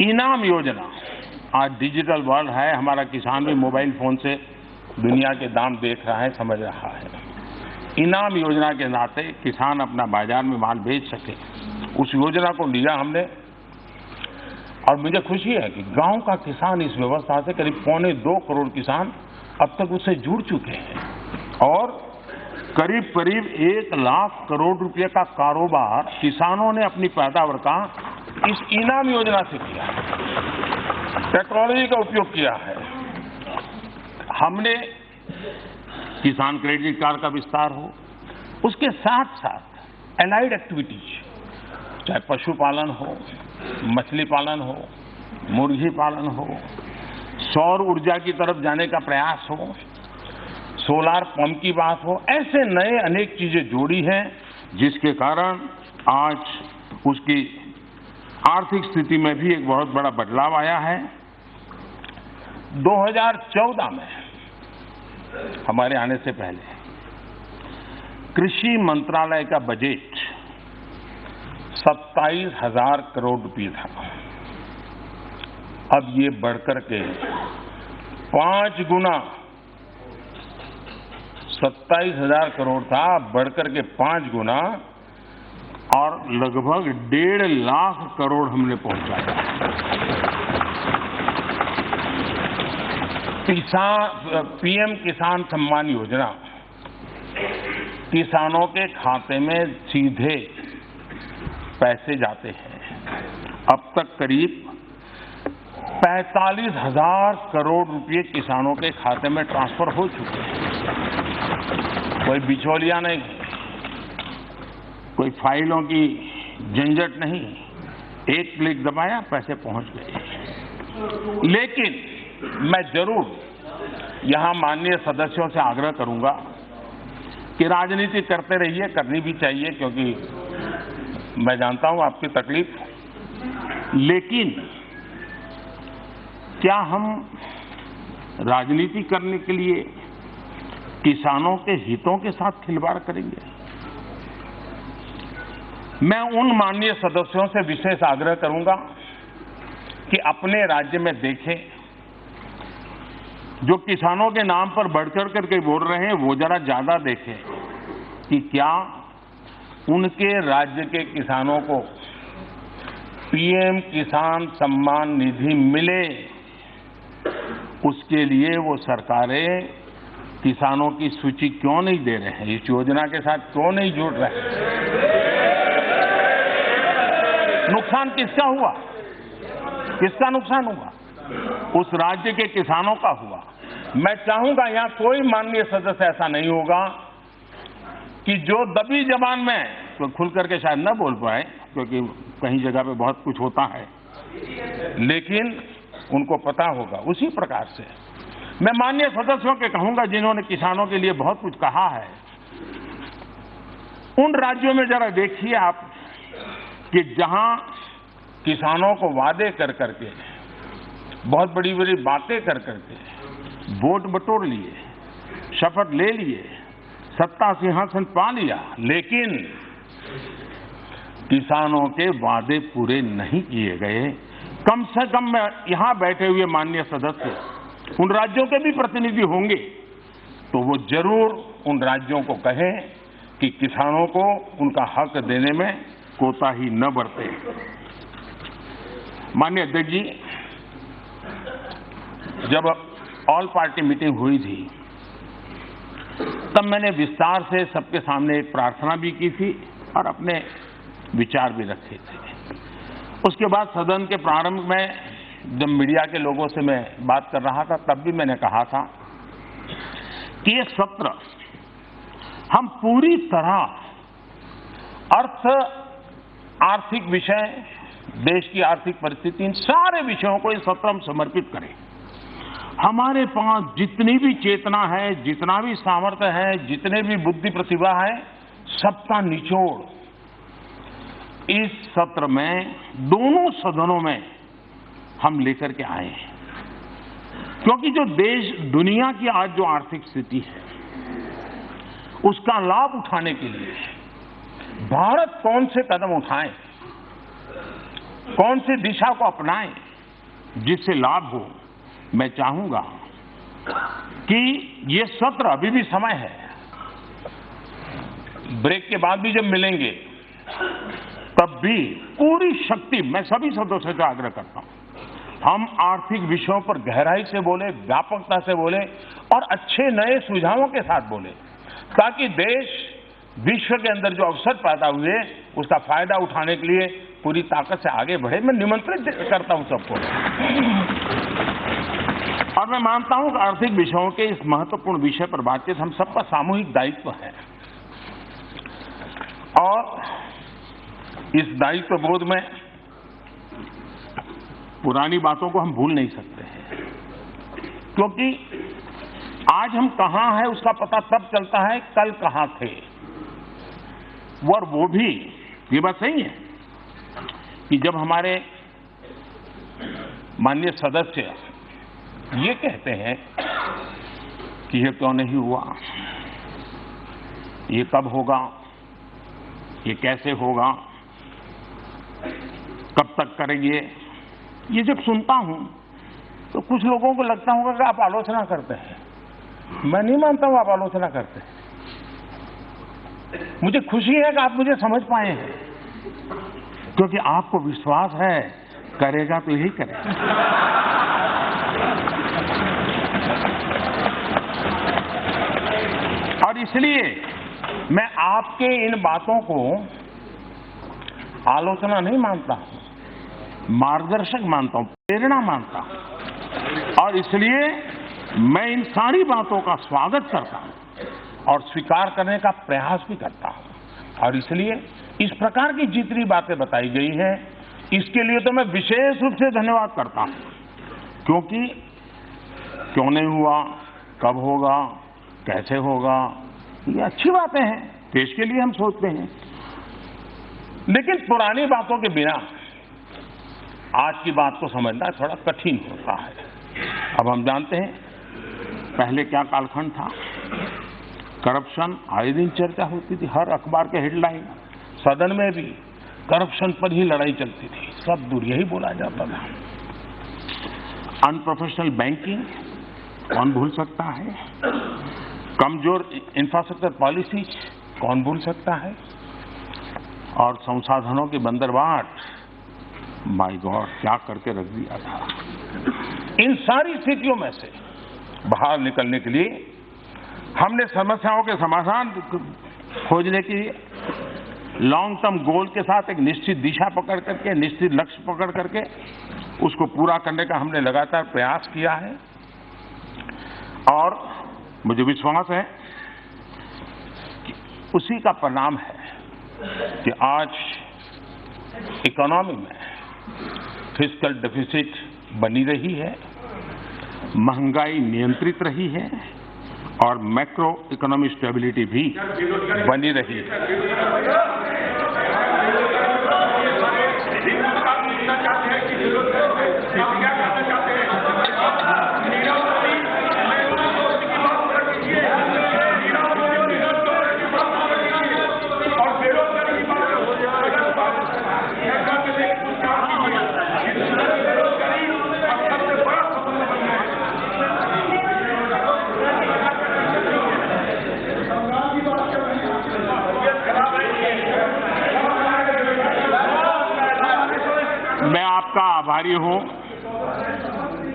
इनाम योजना, आज डिजिटल वर्ल्ड है, हमारा किसान भी मोबाइल फोन से दुनिया के दाम देख रहा है, समझ रहा है। इनाम योजना के नाते किसान अपना बाजार में माल बेच सके, उस योजना को लिया हमने। और मुझे खुशी है कि गांव का किसान इस व्यवस्था से करीब 2.25 करोड़ किसान अब तक उससे जुड़ चुके हैं और करीब 1 लाख करोड़ रुपए का कारोबार किसानों ने अपनी पैदावार का इस इनाम योजना से किया। टेक्नोलॉजी का उपयोग किया है हमने। किसान क्रेडिट कार्ड का विस्तार हो, उसके साथ साथ एलाइड एक्टिविटीज, चाहे पशुपालन हो, मछली पालन हो, मुर्गी पालन हो, सौर ऊर्जा की तरफ जाने का प्रयास हो, सोलार पंप की बात हो, ऐसे नए अनेक चीजें जोड़ी हैं जिसके कारण आज उसकी आर्थिक स्थिति में भी एक बहुत बड़ा बदलाव आया है। 2014 में हमारे आने से पहले कृषि मंत्रालय का बजट 27,000 करोड़ रुपए था। अब ये बढ़कर के 5 गुना, 27,000 करोड़ था, बढ़कर के 5 गुना और लगभग 1.5 लाख करोड़ हमने पहुंचाया। पीएम किसान सम्मान योजना किसानों के खाते में सीधे पैसे जाते हैं। अब तक करीब 45,000 करोड़ रुपए किसानों के खाते में ट्रांसफर हो चुके हैं। कोई बिचौलिया नहीं, कोई फाइलों की झंझट नहीं, एक क्लिक दबाया, पैसे पहुंच गए। लेकिन मैं जरूर यहां माननीय सदस्यों से आग्रह करूंगा कि राजनीति करते रहिए, करनी भी चाहिए, क्योंकि मैं जानता हूं आपकी तकलीफ, लेकिन क्या हम राजनीति करने के लिए किसानों के हितों के साथ खिलवाड़ करेंगे? मैं उन माननीय सदस्यों से विशेष आग्रह करूंगा कि अपने राज्य में देखें, जो किसानों के नाम पर बढ़ चढ़ करके बोल रहे हैं वो जरा ज्यादा देखें कि क्या उनके राज्य के किसानों को पीएम किसान सम्मान निधि मिले, उसके लिए वो सरकारें किसानों की सूची क्यों नहीं दे रहे हैं, इस योजना के साथ क्यों नहीं जुड़ रहे हैं? नुकसान किसका हुआ? किसका नुकसान हुआ? उस राज्य के किसानों का हुआ। मैं चाहूंगा यहां कोई माननीय सदस्य ऐसा नहीं होगा कि जो दबी जबान में तो खुल करके शायद न बोल पाए, क्योंकि कहीं जगह पे बहुत कुछ होता है, लेकिन उनको पता होगा। उसी प्रकार से मैं माननीय सदस्यों के कहूंगा जिन्होंने किसानों के लिए बहुत कुछ कहा है, उन राज्यों में जरा देखिए आप कि जहां किसानों को वादे कर करके, बहुत बड़ी बड़ी बातें कर करके वोट बटोर लिए, शपथ ले लिए, सत्ता सिंहासन पा लिया, लेकिन किसानों के वादे पूरे नहीं किए गए। कम से कम मैं यहां बैठे हुए माननीय सदस्य, उन राज्यों के भी प्रतिनिधि होंगे, तो वो जरूर उन राज्यों को कहें कि किसानों को उनका हक देने में कोताही न बरते। माननीय अध्यक्ष जी, जब ऑल पार्टी मीटिंग हुई थी तब मैंने विस्तार से सबके सामने एक प्रार्थना भी की थी और अपने विचार भी रखे थे। उसके बाद सदन के प्रारंभ में जब मीडिया के लोगों से मैं बात कर रहा था तब भी मैंने कहा था कि ये सत्र हम पूरी तरह आर्थिक विषय, देश की आर्थिक परिस्थिति, इन सारे विषयों को इस सत्र में समर्पित करें। हमारे पास जितनी भी चेतना है, जितना भी सामर्थ्य है, जितने भी बुद्धि प्रतिभा है, सबका निचोड़ इस सत्र में दोनों सदनों में हम लेकर के आए हैं। क्योंकि जो देश, दुनिया की आज जो आर्थिक स्थिति है, उसका लाभ उठाने के लिए भारत कौन से कदम उठाए, कौन सी दिशा को अपनाएं जिससे लाभ हो। मैं चाहूंगा कि ये सत्र, अभी भी समय है, ब्रेक के बाद भी जब मिलेंगे तब भी पूरी शक्ति, मैं सभी सदस्यों से आग्रह करता हूं, हम आर्थिक विषयों पर गहराई से बोले, व्यापकता से बोले और अच्छे नए सुझावों के साथ बोले, ताकि देश विश्व के अंदर जो अवसर पैदा हुए उसका फायदा उठाने के लिए पूरी ताकत से आगे बढ़े। मैं निमंत्रित करता हूं सबको। और मैं मानता हूं कि आर्थिक विषयों के इस महत्वपूर्ण विषय पर बातचीत हम सबका सामूहिक दायित्व है और इस दायित्व बोध में पुरानी बातों को हम भूल नहीं सकते हैं, क्योंकि आज हम कहां हैं उसका पता तब चलता है कल कहां थे। और वो भी ये बात सही है कि जब हमारे माननीय सदस्य ये कहते हैं कि ये क्यों नहीं हुआ, ये कब होगा, ये कैसे होगा, कब तक करेंगे, ये जब सुनता हूं तो कुछ लोगों को लगता होगा कि आप आलोचना करते हैं। मैं नहीं मानता हूं आप आलोचना करते हैं। मुझे खुशी है कि आप मुझे समझ पाए हैं, क्योंकि आपको विश्वास है करेगा तो यही करेगा। और इसलिए मैं आपके इन बातों को आलोचना नहीं मानता हूं, मार्गदर्शक मानता हूं, प्रेरणा मानता हूं। और इसलिए मैं इन सारी बातों का स्वागत करता हूं और स्वीकार करने का प्रयास भी करता हूं। और इसलिए इस प्रकार की जितनी बातें बताई गई हैं, इसके लिए तो मैं विशेष रूप से धन्यवाद करता हूं, क्योंकि क्यों नहीं हुआ, कब होगा, कैसे होगा, ये अच्छी बातें हैं, देश के लिए हम सोचते हैं। लेकिन पुरानी बातों के बिना आज की बात को समझना थोड़ा कठिन होता है। अब हम जानते हैं पहले क्या कालखंड था। करप्शन आए दिन चर्चा होती थी, हर अखबार के हेडलाइन, सदन में भी करप्शन पर ही लड़ाई चलती थी, सब दूर यही बोला जाता था। अनप्रोफेशनल बैंकिंग कौन भूल सकता है, कमजोर इंफ्रास्ट्रक्चर पॉलिसी कौन भूल सकता है, और संसाधनों की बंदरबाट, माय गॉड क्या करके रख दिया था। इन सारी स्थितियों में से बाहर निकलने के लिए हमने समस्याओं के समाधान खोजने की लॉन्ग टर्म गोल के साथ एक निश्चित दिशा पकड़ करके, निश्चित लक्ष्य पकड़ करके उसको पूरा करने का हमने लगातार प्रयास किया है। और मुझे विश्वास है कि उसी का परिणाम है कि आज इकोनॉमी में फिस्कल डेफिसिट बनी रही है, महंगाई नियंत्रित रही है और मैक्रो इकोनॉमिक स्टेबिलिटी भी बनी रही है। मैं आपका आभारी हूं,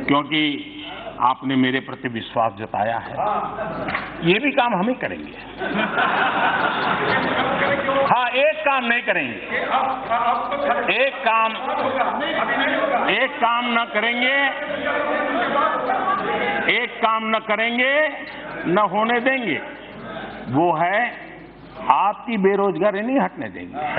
क्योंकि आपने मेरे प्रति विश्वास जताया है। ये भी काम हम ही करेंगे। हाँ, एक काम नहीं करेंगे, एक काम न करेंगे, एक काम न करेंगे, न होने देंगे, वो है आपकी बेरोजगारी नहीं हटने देंगे।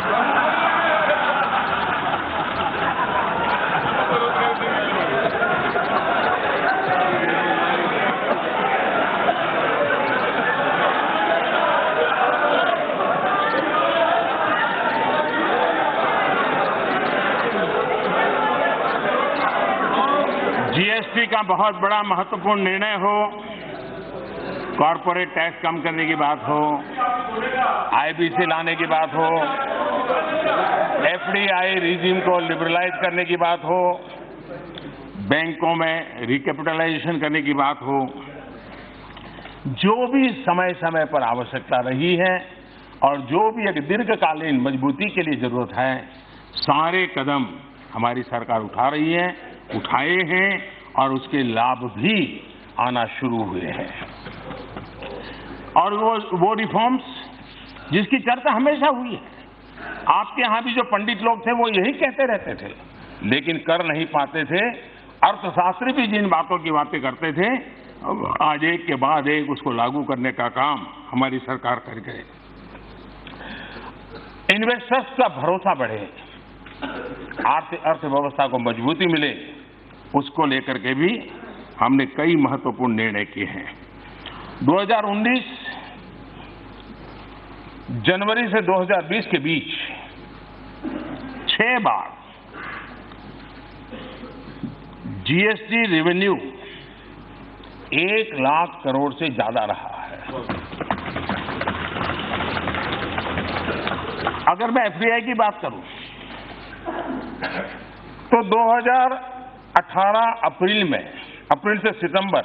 जीएसटी का बहुत बड़ा महत्वपूर्ण निर्णय हो, कॉर्पोरेट टैक्स कम करने की बात हो, आईबीसी लाने की बात हो, एफडीआई रिजीम को लिबरलाइज करने की बात हो, बैंकों में रिकैपिटलाइजेशन करने की बात हो, जो भी समय समय पर आवश्यकता रही है और जो भी एक दीर्घकालीन मजबूती के लिए जरूरत है, सारे कदम हमारी सरकार उठा रही है, उठाए हैं और उसके लाभ भी आना शुरू हुए हैं। और वो रिफॉर्म्स जिसकी चर्चा हमेशा हुई है, आपके यहां भी जो पंडित लोग थे वो यही कहते रहते थे, लेकिन कर नहीं पाते थे। अर्थशास्त्री भी जिन बातों की बातें करते थे, आज एक के बाद एक उसको लागू करने का काम हमारी सरकार कर गए। इन्वेस्टर्स का भरोसा बढ़े, अर्थव्यवस्था को मजबूती मिले, उसको लेकर के भी हमने कई महत्वपूर्ण निर्णय किए हैं। 2019 जनवरी से 2020 के बीच 6 बार जीएसटी रेवेन्यू 1 लाख करोड़ से ज्यादा रहा है। अगर मैं एफडीआई की बात करूं तो 2018 अप्रैल से सितंबर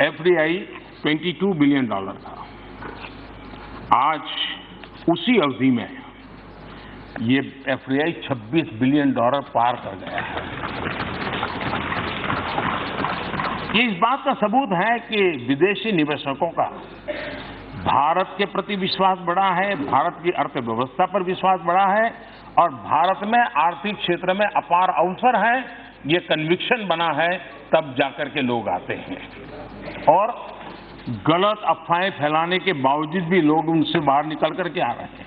एफडीआई $22 बिलियन था। आज उसी अवधि में ये एफडीआई $26 बिलियन पार कर गया है। ये इस बात का सबूत है कि विदेशी निवेशकों का भारत के प्रति विश्वास बढ़ा है, भारत की अर्थव्यवस्था पर विश्वास बढ़ा है और भारत में आर्थिक क्षेत्र में अपार अवसर है, ये कन्विक्शन बना है, तब जाकर के लोग आते हैं। और गलत अफवाहें फैलाने के बावजूद भी लोग उनसे बाहर निकल करके आ रहे हैं,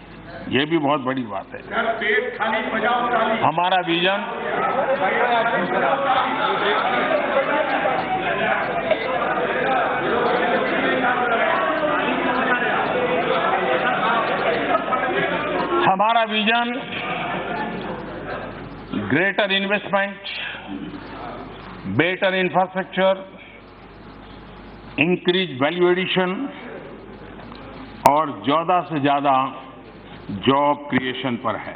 ये भी बहुत बड़ी बात है। पेट खाली बजाओ खाली। हमारा vision greater investment, better infrastructure, increase value addition और ज्यादा से ज्यादा जॉब क्रिएशन पर है।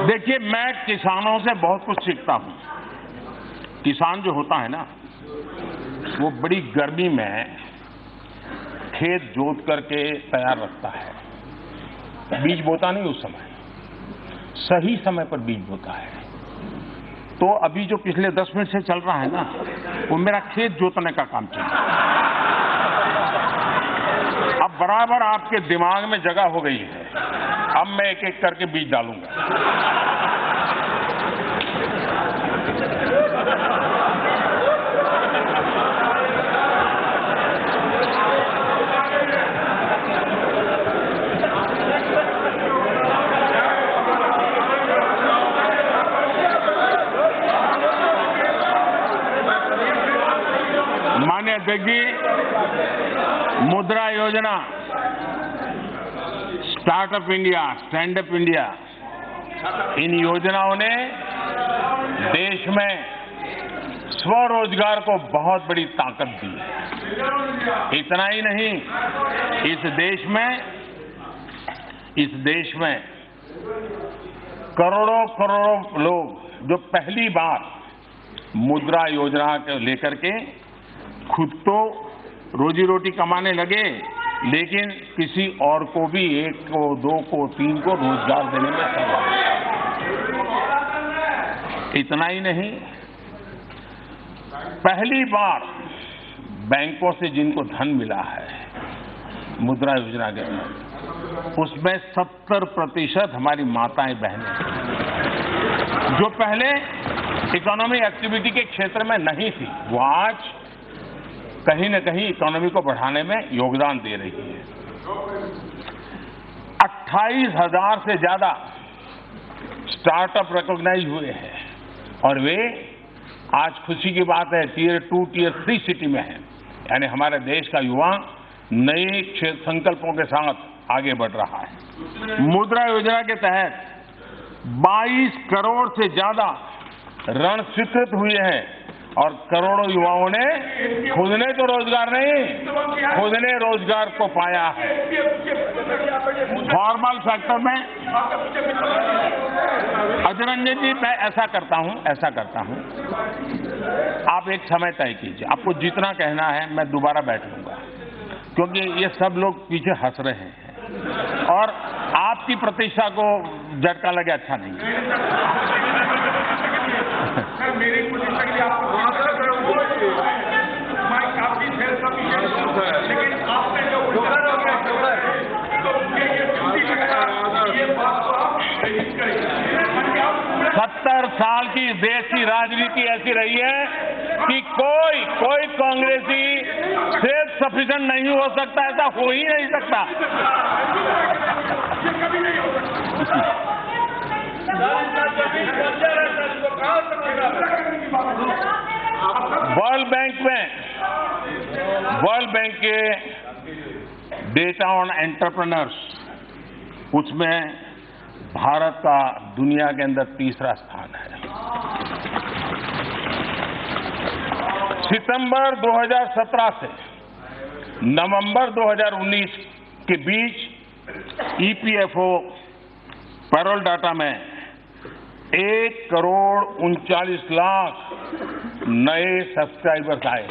देखिए, मैं किसानों से बहुत कुछ सीखता हूं। किसान जो होता है ना, वो बड़ी गर्मी में खेत जोत करके तैयार रखता है, बीज बोता नहीं उस समय, सही समय पर बीज बोता है। तो अभी जो पिछले 10 मिनट से चल रहा है ना, वो मेरा खेत जोतने का काम चल रहा है। अब बराबर आपके दिमाग में जगह हो गई है, अब मैं एक एक करके बीज डालूंगा। माननीय अध्यक्ष जी, Mudra Yojana, startup India, stand up India, इन योजनाओं ने देश में स्वरोजगार को बहुत बड़ी ताकत दी है। इतना ही नहीं, इस देश में करोड़ों करोड़ों लोग जो पहली बार मुद्रा योजना को लेकर के खुद तो रोजी रोटी कमाने लगे, लेकिन किसी और को भी, 1 को, 2 को, 3 को रोजगार देने में सफल। इतना ही नहीं, पहली बार बैंकों से जिनको धन मिला है मुद्रा योजना के तहत, उसमें 70% हमारी माताएं बहनें, जो पहले इकोनॉमिक एक्टिविटी के क्षेत्र में नहीं थी, वो आज कहीं न कहीं इकोनॉमी को बढ़ाने में योगदान दे रही है। 28,000 से ज्यादा स्टार्टअप रिकॉग्नाइज हुए हैं और वे आज खुशी की बात है टियर 2, टियर 3 सिटी में है। यानी हमारे देश का युवा नए संकल्पों के साथ आगे बढ़ रहा है। मुद्रा योजना के तहत 22 करोड़ से ज्यादा ऋण स्वीकृत हुए हैं और करोड़ों युवाओं ने खुद ने तो रोजगार नहीं, खुद ने रोजगार को पाया है। फॉर्मल सेक्टर में अजय रंजन जी, मैं ऐसा करता हूं, आप एक समय तय कीजिए, आपको जितना कहना है मैं दोबारा बैठ लूंगा, क्योंकि ये सब लोग पीछे हंस रहे हैं और आपकी प्रतिष्ठा को झटका लगे अच्छा नहीं है। मेरी प्रतिष्ठा के लिए आपको काफी लेकिन आपने जो ये बात को आप सही करें। 70 साल की देश की राजनीति ऐसी रही है कि कोई कांग्रेसी सेल्फ सफिशिएंट नहीं हो सकता, ऐसा हो ही नहीं सकता। वर्ल्ड बैंक के डेटा ऑन एंटरप्रेन्योर्स, उसमें भारत का दुनिया के अंदर तीसरा स्थान है। सितंबर 2017 से नवंबर 2019 के बीच ईपीएफओ पैरोल डाटा में 1,39,00,000 नए सब्सक्राइबर्स आए।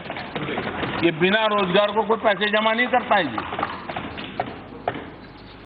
ये बिना रोजगार को कोई पैसे जमा नहीं करता है जी।